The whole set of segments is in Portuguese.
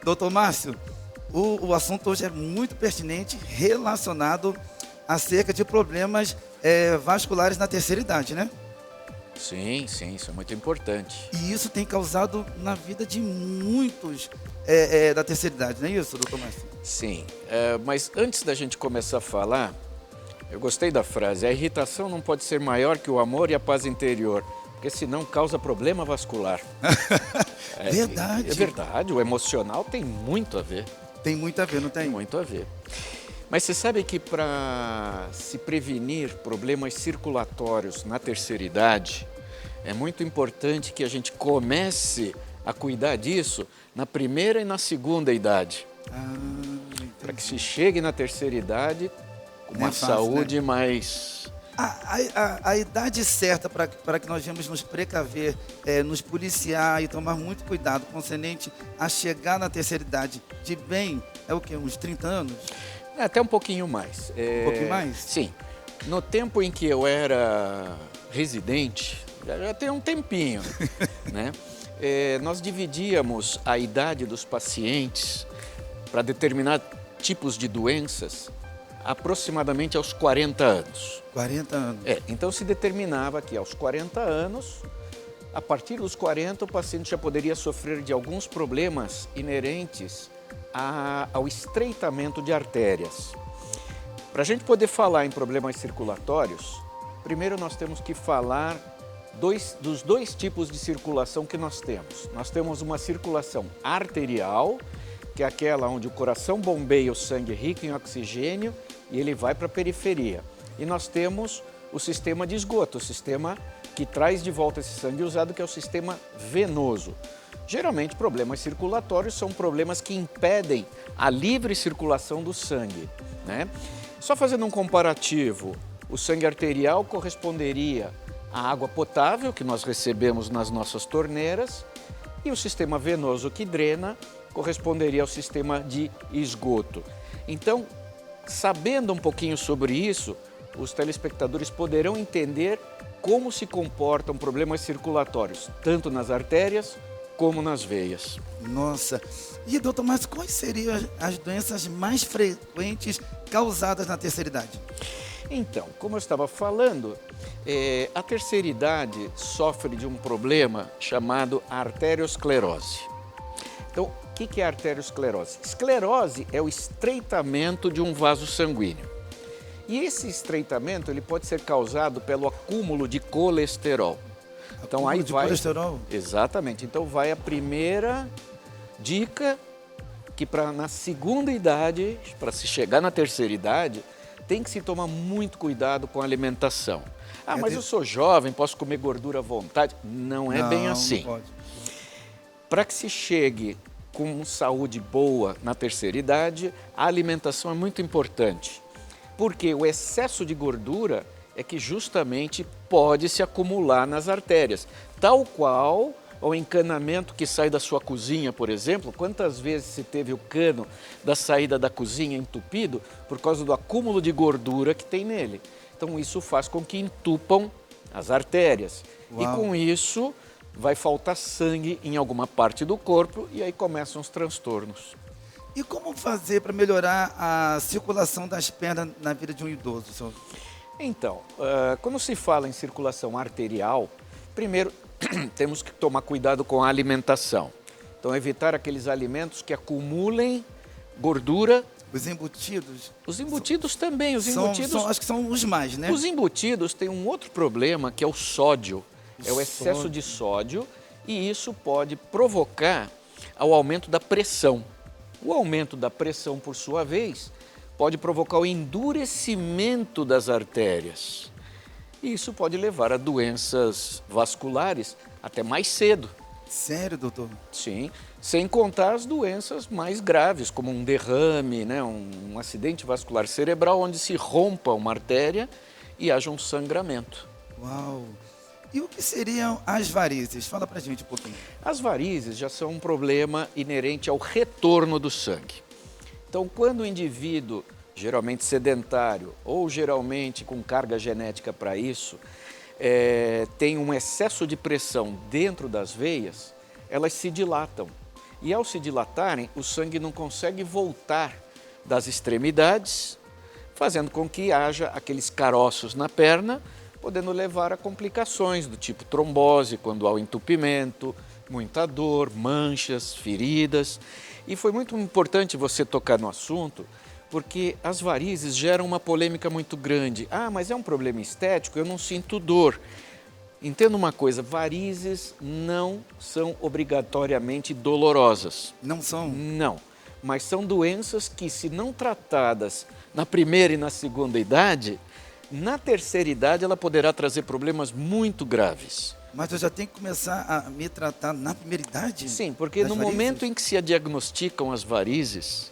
Doutor Márcio, o assunto hoje é muito pertinente, relacionado acerca de problemas vasculares na terceira idade, né? Sim, sim, isso é muito importante. E isso tem causado na vida de muitos da terceira idade, não é isso, doutor Márcio? Sim, mas antes da gente começar a falar, eu gostei da frase: a irritação não pode ser maior que o amor e a paz interior, porque senão causa problema vascular. Verdade. É verdade, o emocional tem muito a ver, Tem muito a ver, não tem? tem muito a ver. Mas você sabe que para se prevenir problemas circulatórios na terceira idade, é muito importante que a gente comece a cuidar disso na primeira e na segunda idade, para que se chegue na terceira idade com Não é uma fácil, saúde mais... A idade certa para que nós venhamos nos precaver, nos policiar e tomar muito cuidado concernente a chegar na terceira idade de bem, é o quê? Uns 30 anos? Até um pouquinho mais. Um pouquinho mais? Sim. No tempo em que eu era residente, já tem um tempinho, né? Nós dividíamos a idade dos pacientes para determinar tipos de doenças aproximadamente aos 40 anos. 40 anos. Então se determinava que aos 40 anos, a partir dos 40, o paciente já poderia sofrer de alguns problemas inerentes ao estreitamento de artérias. Para a gente poder falar em problemas circulatórios, primeiro nós temos que falar dos dois tipos de circulação que nós temos. Nós temos uma circulação arterial, que é aquela onde o coração bombeia o sangue rico em oxigênio e ele vai para a periferia. E nós temos o sistema de esgoto, o sistema que traz de volta esse sangue usado, que é o sistema venoso. Geralmente, problemas circulatórios são problemas que impedem a livre circulação do sangue, né? Só fazendo um comparativo, o sangue arterial corresponderia à água potável que nós recebemos nas nossas torneiras e o sistema venoso que drena corresponderia ao sistema de esgoto. Então, sabendo um pouquinho sobre isso, os telespectadores poderão entender como se comportam problemas circulatórios, tanto nas artérias como nas veias. Nossa. E, doutor Márcio, quais seriam as doenças mais frequentes causadas na terceira idade? Então, como eu estava falando, a terceira idade sofre de um problema chamado arteriosclerose. Então, o que é arteriosclerose? Esclerose é o estreitamento de um vaso sanguíneo. E esse estreitamento ele pode ser causado pelo acúmulo de colesterol. Então aí vai. Colesterol? Exatamente. Então vai a primeira dica que na segunda idade, para se chegar na terceira idade, tem que se tomar muito cuidado com a alimentação. Mas eu sou jovem, posso comer gordura à vontade. Não é bem assim. Não pode. Para que se chegue com saúde boa na terceira idade, a alimentação é muito importante. Porque o excesso de gordura é que justamente pode se acumular nas artérias, tal qual o encanamento que sai da sua cozinha, por exemplo. Quantas vezes você teve o cano da saída da cozinha entupido por causa do acúmulo de gordura que tem nele? Então isso faz com que entupam as artérias. Uau. E com isso vai faltar sangue em alguma parte do corpo e aí começam os transtornos. E como fazer para melhorar a circulação das pernas na vida de um idoso, senhor? Então, quando se fala em circulação arterial, primeiro temos que tomar cuidado com a alimentação. Então, evitar aqueles alimentos que acumulem gordura. Os embutidos? Os embutidos também, os embutidos... acho que são os mais, né? Os embutidos têm um outro problema, que é o sódio. É o excesso de sódio e isso pode provocar o aumento da pressão. O aumento da pressão, por sua vez, pode provocar o endurecimento das artérias. E isso pode levar a doenças vasculares até mais cedo. Sério, doutor? Sim, sem contar as doenças mais graves, como um derrame, né, um acidente vascular cerebral, onde se rompa uma artéria e haja um sangramento. Uau! E o que seriam as varizes? Fala pra gente um pouquinho. As varizes já são um problema inerente ao retorno do sangue. Então, quando o indivíduo, geralmente sedentário ou geralmente com carga genética para isso, tem um excesso de pressão dentro das veias, elas se dilatam. E ao se dilatarem, o sangue não consegue voltar das extremidades, fazendo com que haja aqueles caroços na perna, podendo levar a complicações do tipo trombose, quando há o entupimento, muita dor, manchas, feridas. E foi muito importante você tocar no assunto, porque as varizes geram uma polêmica muito grande. Ah, mas é um problema estético, eu não sinto dor. Entenda uma coisa, varizes não são obrigatoriamente dolorosas. Não são? Não, mas são doenças que, se não tratadas na primeira e na segunda idade, na terceira idade ela poderá trazer problemas muito graves. Mas eu já tenho que começar a me tratar na primeira idade? Sim, porque no varizes? momento em que se diagnosticam as varizes,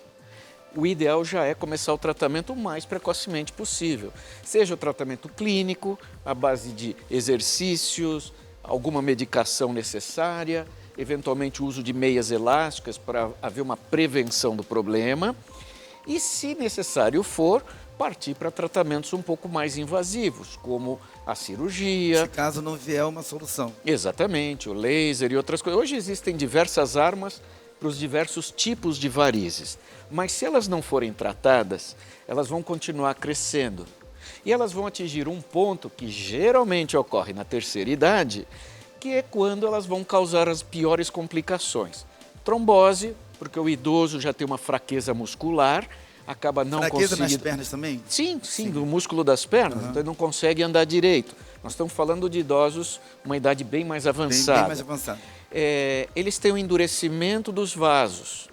o ideal já é começar o tratamento o mais precocemente possível. Seja o tratamento clínico, à base de exercícios, alguma medicação necessária, eventualmente o uso de meias elásticas para haver uma prevenção do problema. E, se necessário for, partir para tratamentos um pouco mais invasivos, como a cirurgia. Se caso não vier uma solução. Exatamente, o laser e outras coisas. Hoje existem diversas armas para os diversos tipos de varizes, mas se elas não forem tratadas, elas vão continuar crescendo. E elas vão atingir um ponto que geralmente ocorre na terceira idade, que é quando elas vão causar as piores complicações. Trombose, porque o idoso já tem uma fraqueza muscular, acaba não Fraqueza conseguindo... nas pernas também? Sim, do músculo das pernas, então ele não consegue andar direito. Nós estamos falando de idosos, uma idade bem mais avançada. Bem mais avançada. Eles têm um endurecimento dos vasos.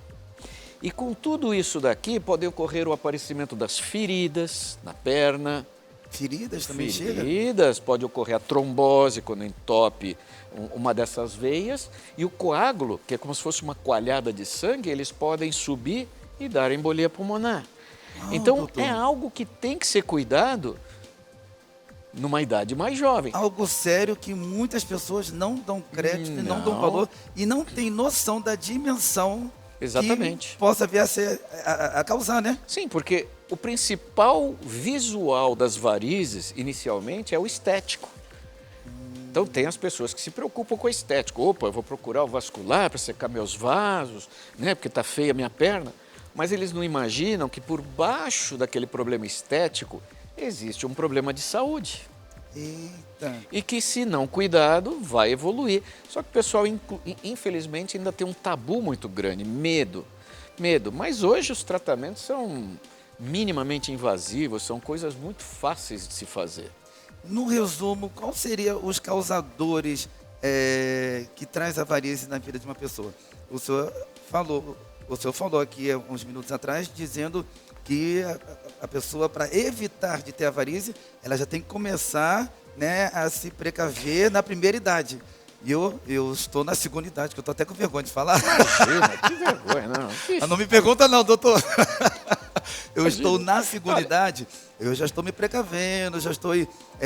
E com tudo isso daqui, pode ocorrer o aparecimento das feridas na perna. Feridas também chega? Feridas, pode ocorrer a trombose quando entope uma dessas veias. E o coágulo, que é como se fosse uma coalhada de sangue, eles podem subir e dar embolia pulmonar. Então, doutor. é algo que tem que ser cuidado numa idade mais jovem. Algo sério que muitas pessoas não dão crédito, e não dão valor e não têm noção da dimensão Exatamente. que possa vir a causar, né? Sim, porque o principal visual das varizes, inicialmente, é o estético. Então, tem as pessoas que se preocupam com o estético. Opa, eu vou procurar o vascular para secar meus vasos, né, porque está feia a minha perna. Mas eles não imaginam que por baixo daquele problema estético existe um problema de saúde. Eita. E que, se não cuidado, vai evoluir. Só que o pessoal, infelizmente, ainda tem um tabu muito grande, medo. Mas hoje os tratamentos são minimamente invasivos, são coisas muito fáceis de se fazer. No resumo, qual seriam os causadores que traz a varíze na vida de uma pessoa? O senhor falou aqui há uns minutos atrás, dizendo que a pessoa, para evitar de ter a varíze, ela já tem que começar, né, a se precaver na primeira idade. E eu estou na segunda idade, que eu estou até com vergonha de falar. Imagina, que vergonha, não. Não me pergunta não, doutor. Eu estou na segunda idade, eu já estou me precavendo, já estou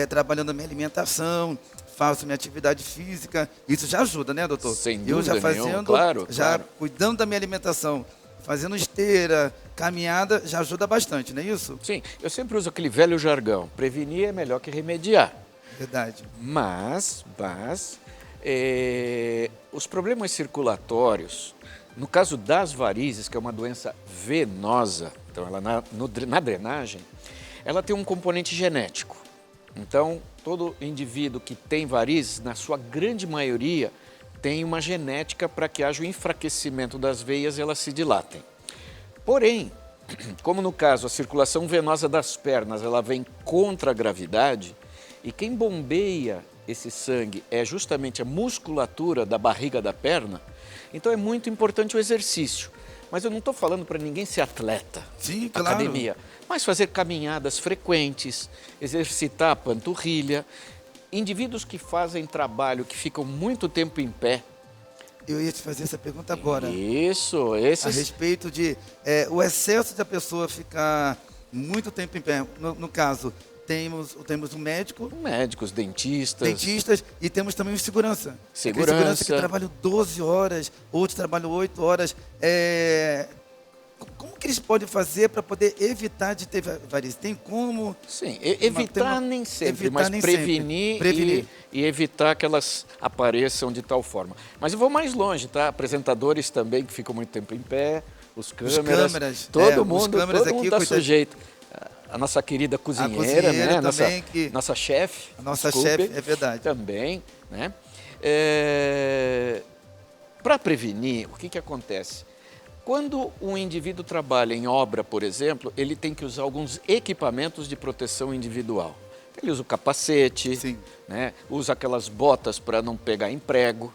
trabalhando a minha alimentação, faço minha atividade física. Isso já ajuda, né, doutor? Sem eu já dúvida fazendo, nenhuma, claro. Cuidando da minha alimentação, fazendo esteira, caminhada, já ajuda bastante, não é isso? Sim, eu sempre uso aquele velho jargão, prevenir é melhor que remediar. Verdade. Mas os problemas circulatórios, no caso das varizes, que é uma doença venosa, então ela na drenagem, ela tem um componente genético. Então, todo indivíduo que tem varizes, na sua grande maioria, tem uma genética para que haja o enfraquecimento das veias e elas se dilatem. Porém, como no caso a circulação venosa das pernas, ela vem contra a gravidade, e quem bombeia esse sangue é justamente a musculatura da barriga da perna, então é muito importante o exercício. Mas eu não estou falando para ninguém ser atleta, Sim, claro. academia, mas fazer caminhadas frequentes, exercitar a panturrilha. Indivíduos que fazem trabalho, que ficam muito tempo em pé. Eu ia te fazer essa pergunta agora. Isso, A respeito de o excesso de a pessoa ficar muito tempo em pé. No caso, temos um médico, médicos, dentistas e temos também os segurança. Segurança. Aquele segurança que trabalham 12 horas, outros trabalham 8 horas. como que eles podem fazer para poder evitar de ter varizes? Tem como? Sim, evitar nem sempre, evitar mas nem prevenir, sempre. Prevenir. E evitar que elas apareçam de tal forma. Mas eu vou mais longe, tá? Apresentadores também que ficam muito tempo em pé, os câmeras, todo mundo está sujeito. A nossa querida cozinheira, né? Nossa chefe. A nossa chefe, é verdade. Também, né? Para prevenir, o que acontece? Quando um indivíduo trabalha em obra, por exemplo, ele tem que usar alguns equipamentos de proteção individual. Ele usa o capacete, né? Usa aquelas botas para não pegar em prego.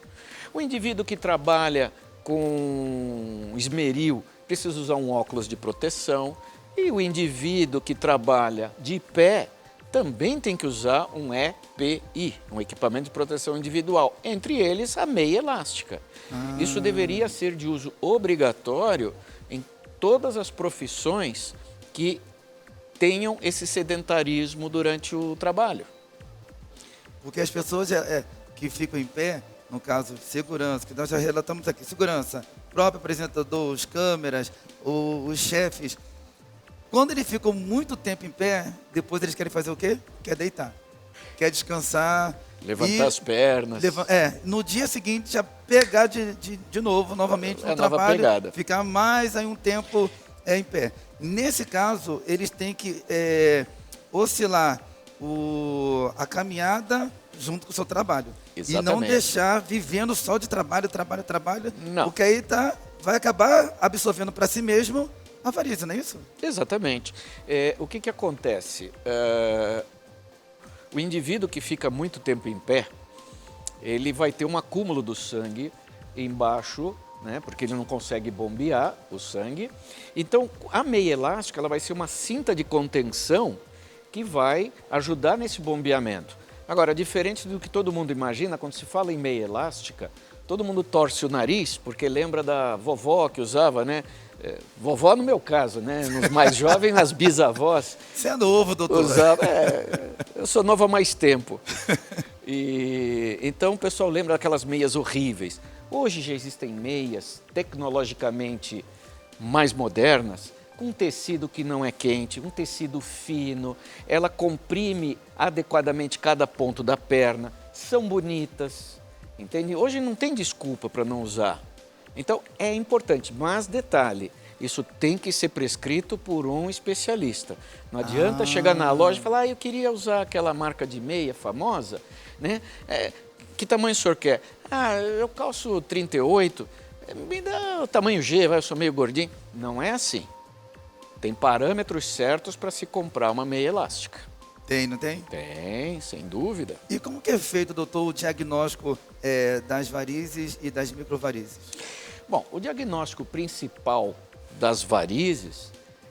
O indivíduo que trabalha com esmeril precisa usar um óculos de proteção. E o indivíduo que trabalha de pé também tem que usar um EPI, um equipamento de proteção individual, entre eles a meia elástica. Isso deveria ser de uso obrigatório em todas as profissões que tenham esse sedentarismo durante o trabalho. Porque as pessoas que ficam em pé, no caso segurança, que nós já relatamos aqui, segurança, próprio apresentador, os câmeras, os chefes, quando eles ficam muito tempo em pé, depois eles querem fazer o quê? Quer deitar, quer descansar. Levantar as pernas. No dia seguinte já pegar de novo, novamente no trabalho, ficar mais aí um tempo em pé. Nesse caso, eles têm que oscilar a caminhada junto com o seu trabalho. Exatamente. E não deixar vivendo só de trabalho, não. Porque aí vai acabar absorvendo para si mesmo a varíola, não é isso? Exatamente. O que acontece? O indivíduo que fica muito tempo em pé, ele vai ter um acúmulo do sangue embaixo, né, porque ele não consegue bombear o sangue. Então, a meia elástica ela vai ser uma cinta de contenção que vai ajudar nesse bombeamento. Agora, diferente do que todo mundo imagina, quando se fala em meia elástica, todo mundo torce o nariz, porque lembra da vovó que usava, né? Vovó no meu caso, né? Nos mais jovens, as bisavós. Você é novo, doutor. Usava, eu sou novo há mais tempo. Então o pessoal lembra daquelas meias horríveis. Hoje já existem meias tecnologicamente mais modernas, com um tecido que não é quente, um tecido fino, ela comprime adequadamente cada ponto da perna, são bonitas, entende? Hoje não tem desculpa para não usar. Então, é importante, mas detalhe, isso tem que ser prescrito por um especialista. Não adianta chegar na loja e falar, eu queria usar aquela marca de meia famosa, né? Que tamanho o senhor quer? Eu calço 38, me dá o tamanho G, eu sou meio gordinho. Não é assim. Tem parâmetros certos para se comprar uma meia elástica. Tem, não tem? Tem, sem dúvida. E como que é feito, doutor, o diagnóstico das varizes e das microvarizes? Bom, o diagnóstico principal das varizes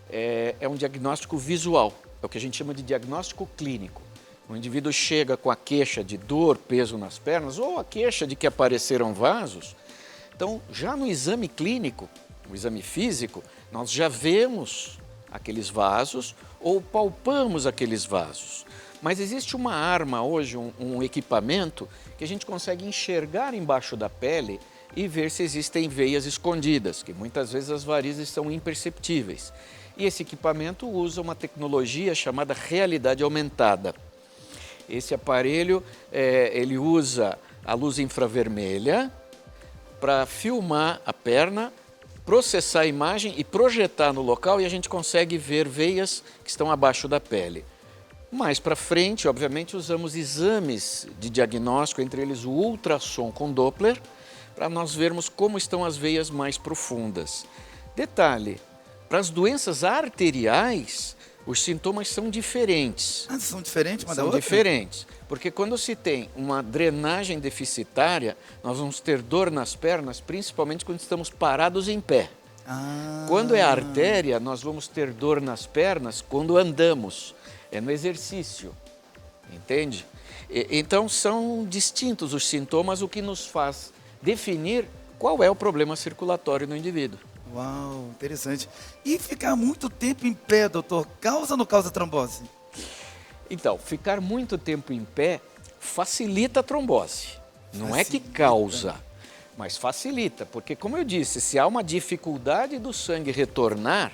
é um diagnóstico visual, é o que a gente chama de diagnóstico clínico. O indivíduo chega com a queixa de dor, peso nas pernas ou a queixa de que apareceram vasos. Então, já no exame clínico, no exame físico, nós já vemos aqueles vasos ou palpamos aqueles vasos. Mas existe uma arma hoje, um equipamento, que a gente consegue enxergar embaixo da pele e ver se existem veias escondidas, que muitas vezes as varizes são imperceptíveis. E esse equipamento usa uma tecnologia chamada realidade aumentada. Esse aparelho, ele usa a luz infravermelha para filmar a perna, processar a imagem e projetar no local e a gente consegue ver veias que estão abaixo da pele. Mais para frente, obviamente, usamos exames de diagnóstico, entre eles o ultrassom com Doppler, para nós vermos como estão as veias mais profundas. Detalhe, para as doenças arteriais, os sintomas são diferentes. São diferentes uma da outra? São diferentes, porque quando se tem uma drenagem deficitária, nós vamos ter dor nas pernas, principalmente quando estamos parados em pé. Quando é artéria, nós vamos ter dor nas pernas quando andamos, no exercício, entende? Então são distintos os sintomas, o que nos faz definir qual é o problema circulatório no indivíduo. Uau, interessante. E ficar muito tempo em pé, doutor, causa ou não causa trombose? Então, ficar muito tempo em pé facilita a trombose. Não é que causa, mas facilita, porque como eu disse, se há uma dificuldade do sangue retornar,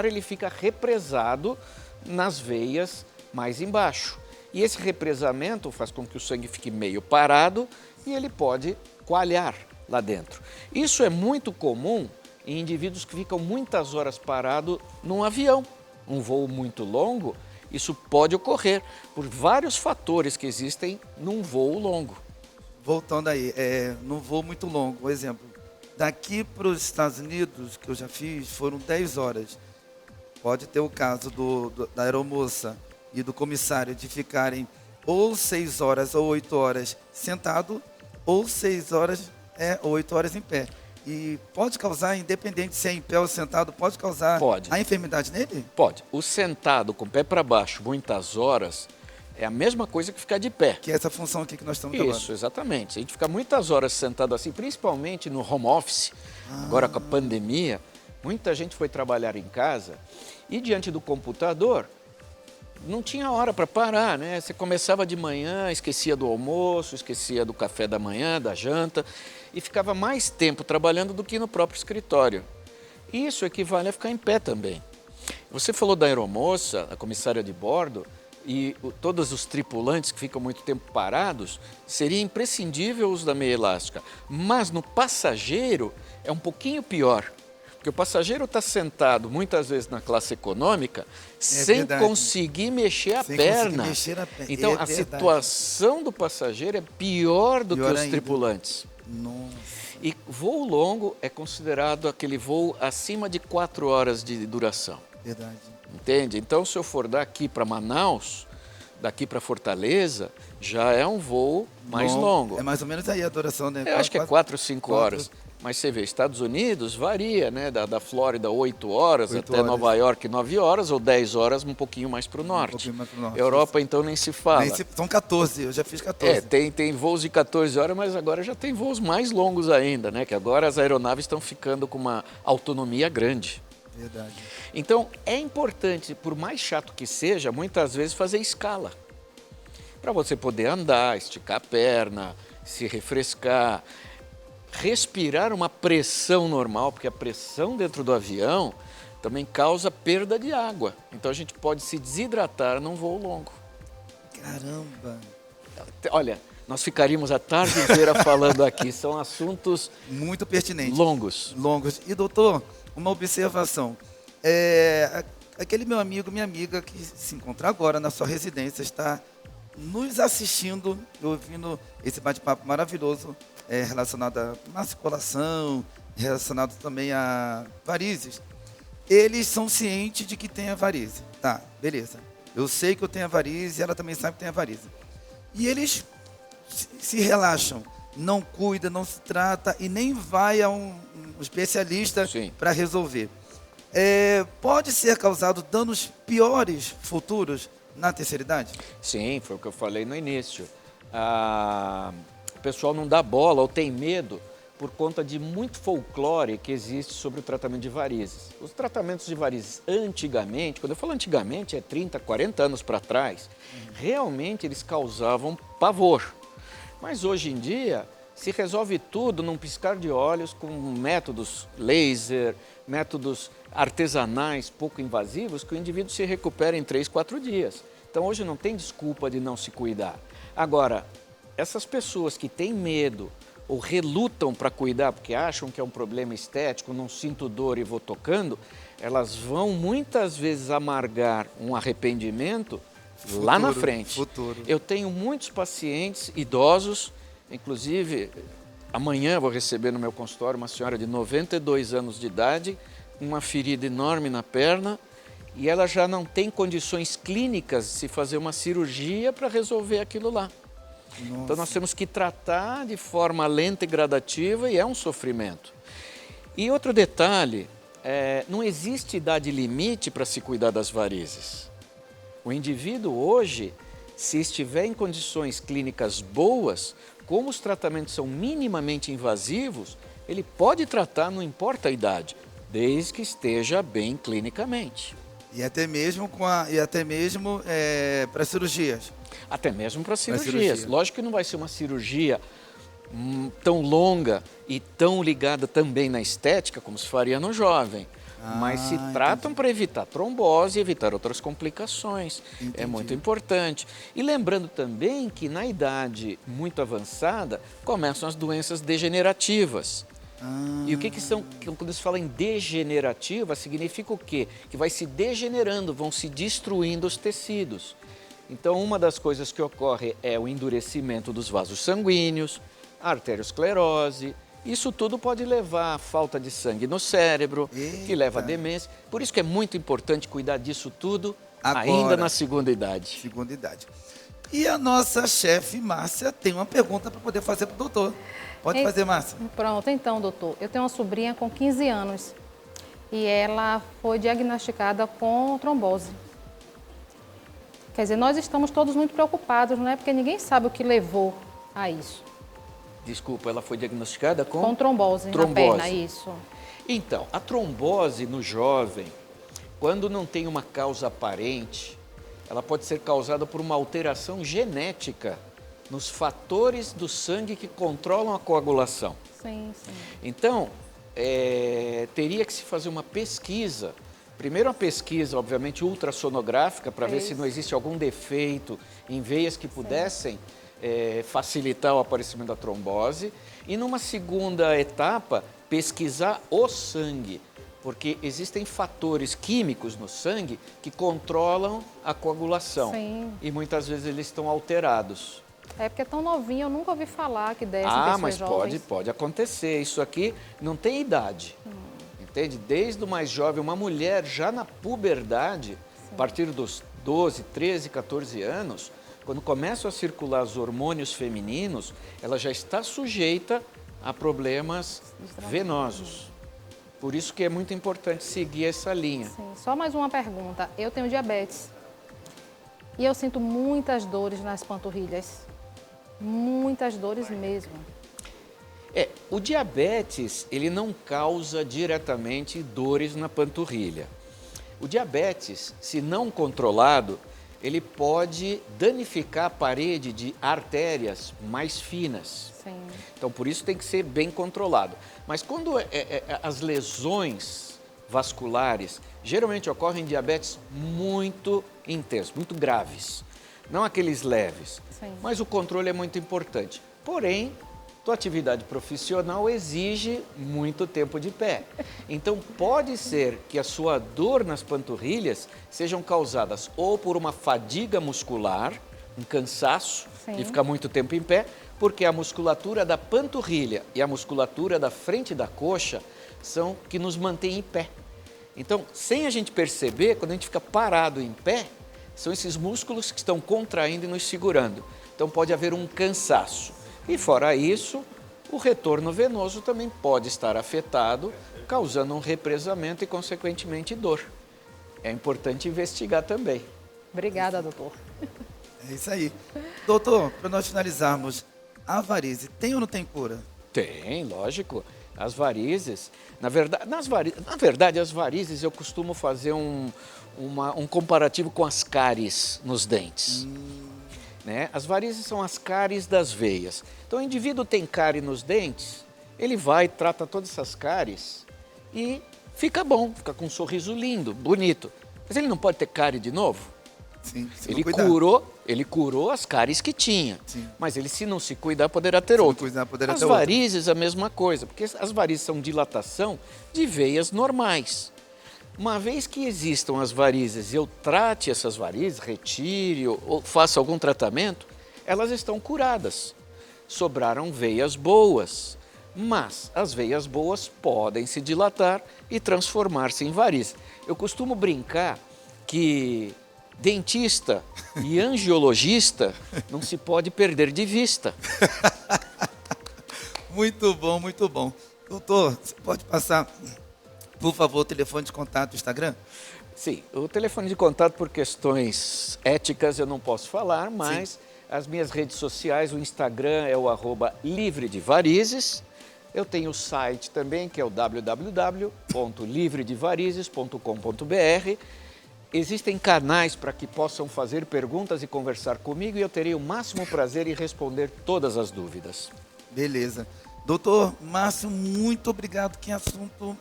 ele fica represado nas veias mais embaixo. E esse represamento faz com que o sangue fique meio parado e ele pode coalhar lá dentro. Isso é muito comum em indivíduos que ficam muitas horas parados num avião, um voo muito longo. Isso pode ocorrer por vários fatores que existem num voo longo. Voltando aí, num voo muito longo, por exemplo, daqui para os Estados Unidos, que eu já fiz, foram 10 horas. Pode ter o caso da aeromoça e do comissário de ficarem ou 6 horas ou 8 horas sentado, ou 6 horas ou 8 horas em pé. E pode causar, independente se é em pé ou sentado, pode causar a enfermidade nele? Pode. O sentado com o pé para baixo muitas horas é a mesma coisa que ficar de pé. Que é essa função aqui que nós estamos agora. Isso, exatamente. Se a gente ficar muitas horas sentado assim, principalmente no home office, agora com a pandemia, muita gente foi trabalhar em casa e diante do computador não tinha hora para parar, né? Você começava de manhã, esquecia do almoço, esquecia do café da manhã, da janta, e ficava mais tempo trabalhando do que no próprio escritório. Isso equivale a ficar em pé também. Você falou da aeromoça, a comissária de bordo, e todos os tripulantes que ficam muito tempo parados, seria imprescindível o uso da meia elástica. Mas no passageiro é um pouquinho pior. Porque o passageiro está sentado, muitas vezes na classe econômica, sem conseguir mexer a perna. Então, a situação do passageiro é pior do que os tripulantes. Nossa. E voo longo é considerado aquele voo acima de 4 horas de duração. Verdade. Entende? Então, se eu for daqui para Manaus, daqui para Fortaleza, já é um voo mais longo. É mais ou menos aí a duração, né? Eu acho que é 4 ou 5 horas. Mas você vê, Estados Unidos varia, né? Da Flórida 8 horas até Nova York 9 horas ou 10 horas, um pouquinho mais para o norte. Europa, então, nem se fala. São 14, eu já fiz 14. Tem voos de 14 horas, mas agora já tem voos mais longos ainda, né? Que agora as aeronaves estão ficando com uma autonomia grande. Verdade. Então, é importante, por mais chato que seja, muitas vezes fazer escala. Para você poder andar, esticar a perna, se refrescar, respirar uma pressão normal, porque a pressão dentro do avião também causa perda de água. Então, a gente pode se desidratar num voo longo. Caramba! Olha, nós ficaríamos a tarde inteira falando aqui. São assuntos muito pertinentes. Longos. E, doutor, uma observação. Aquele meu amigo, minha amiga, que se encontra agora na sua residência, está nos assistindo, ouvindo esse bate-papo maravilhoso relacionado à má circulação, relacionado também a varizes. Eles são cientes de que tem a varize. Tá, beleza. Eu sei que eu tenho a varize, ela também sabe que tem a varize. E eles se relaxam, não cuida, não se trata e nem vai a um especialista para resolver. Pode ser causado danos piores futuros na terceira idade? Sim, foi o que eu falei no início. O pessoal não dá bola ou tem medo por conta de muito folclore que existe sobre o tratamento de varizes. Os tratamentos de varizes antigamente, quando eu falo antigamente, é 30, 40 anos para trás, realmente eles causavam pavor. Mas hoje em dia se resolve tudo num piscar de olhos com métodos laser, métodos artesanais pouco invasivos que o indivíduo se recupera em 3, 4 dias. Então hoje não tem desculpa de não se cuidar. Agora, essas pessoas que têm medo ou relutam para cuidar porque acham que é um problema estético, não sinto dor e vou tocando, elas vão muitas vezes amargar um arrependimento lá na frente. Eu tenho muitos pacientes idosos, inclusive amanhã eu vou receber no meu consultório uma senhora de 92 anos de idade, uma ferida enorme na perna, e ela já não tem condições clínicas de se fazer uma cirurgia para resolver aquilo lá. Nossa. Então nós temos que tratar de forma lenta e gradativa e é um sofrimento. E outro detalhe, não existe idade limite para se cuidar das varizes. O indivíduo hoje, se estiver em condições clínicas boas, como os tratamentos são minimamente invasivos, ele pode tratar, não importa a idade, desde que esteja bem clinicamente. E até mesmo para cirurgias. Até mesmo para cirurgias. Lógico que não vai ser uma cirurgia tão longa e tão ligada também na estética como se faria no jovem. Mas se tratam para evitar trombose e evitar outras complicações. Entendi. É muito importante. E lembrando também que na idade muito avançada começam as doenças degenerativas. E o que são, quando se fala em degenerativa, significa o quê? Que vai se degenerando, vão se destruindo os tecidos. Então, uma das coisas que ocorre é o endurecimento dos vasos sanguíneos, a arteriosclerose. Isso tudo pode levar à falta de sangue no cérebro, que leva à demência. Por isso que é muito importante cuidar disso tudo ainda na segunda idade. Segunda idade. E a nossa chefe, Márcia, tem uma pergunta para poder fazer para o doutor. Pode fazer, Márcia. Pronto, então, doutor. Eu tenho uma sobrinha com 15 anos e ela foi diagnosticada com trombose. Quer dizer, nós estamos todos muito preocupados, né? Porque ninguém sabe o que levou a isso. Desculpa, ela foi diagnosticada Com trombose na perna, isso. Então, a trombose no jovem, quando não tem uma causa aparente, ela pode ser causada por uma alteração genética nos fatores do sangue que controlam a coagulação. Sim, sim. Então, teria que se fazer uma pesquisa. Primeiro, uma pesquisa, obviamente, ultrassonográfica, para ver se não existe algum defeito em veias que pudessem facilitar o aparecimento da trombose. E numa segunda etapa, pesquisar o sangue, porque existem fatores químicos no sangue que controlam a coagulação. Sim. E muitas vezes eles estão alterados. É porque é tão novinho, eu nunca ouvi falar que desse Mas jovens. pode acontecer. Isso aqui não tem idade. Entende? Desde o mais jovem, uma mulher já na puberdade, a partir dos 12, 13, 14 anos, quando começam a circular os hormônios femininos, ela já está sujeita a problemas venosos. Por isso que é muito importante seguir essa linha. Sim. Só mais uma pergunta. Eu tenho diabetes e eu sinto muitas dores nas panturrilhas. Muitas dores mesmo. O diabetes, ele não causa diretamente dores na panturrilha. O diabetes, se não controlado, ele pode danificar a parede de artérias mais finas. Sim. Então, por isso tem que ser bem controlado. Mas quando as lesões vasculares geralmente ocorrem em diabetes muito intensos, muito graves, não aqueles leves. Sim. Mas o controle é muito importante. Porém, tua atividade profissional exige muito tempo de pé. Então, pode ser que a sua dor nas panturrilhas sejam causadas ou por uma fadiga muscular, um cansaço de ficar muito tempo em pé, porque a musculatura da panturrilha e a musculatura da frente da coxa são que nos mantêm em pé. Então, sem a gente perceber, quando a gente fica parado em pé, são esses músculos que estão contraindo e nos segurando. Então, pode haver um cansaço. E fora isso, o retorno venoso também pode estar afetado, causando um represamento e, consequentemente, dor. É importante investigar também. Obrigada, doutor. É isso aí. Doutor, para nós finalizarmos, a varize tem ou não tem cura? Tem, lógico. As varizes, na verdade, as varizes eu costumo fazer um comparativo com as cáries nos dentes. Né? As varizes são as cáries das veias. Então, o indivíduo tem cárie nos dentes, ele vai, trata todas essas cáries e fica bom, fica com um sorriso lindo, bonito. Mas ele não pode ter cárie de novo? Sim, se Ele não cuidar. curou as cáries que tinha, Sim. mas ele, se não se cuidar, poderá ter Se não outra. cuidar, poderá As ter outra. varizes, a mesma coisa, porque as varizes são dilatação de veias normais. Uma vez que existam as varizes e eu trate essas varizes, retire ou faça algum tratamento, elas estão curadas. Sobraram veias boas, mas as veias boas podem se dilatar e transformar-se em varizes. Eu costumo brincar que dentista e angiologista não se pode perder de vista. Muito bom, muito bom. Doutor, você pode passar, por favor, o telefone de contato do Instagram? Sim, o telefone de contato por questões éticas eu não posso falar, mas as minhas redes sociais, o Instagram é o @livredevarizes. Eu tenho o site também, que é o www.livredevarizes.com.br. Existem canais para que possam fazer perguntas e conversar comigo e eu terei o máximo prazer em responder todas as dúvidas. Beleza. Doutor Márcio, muito obrigado. Que assunto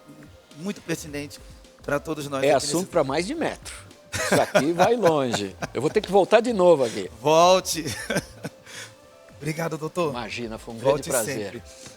muito pertinente para todos nós. É aqui assunto para mais de metro. Isso aqui vai longe. Eu vou ter que voltar de novo aqui. Volte. Obrigado, doutor. Imagina, foi um Volte grande prazer. sempre.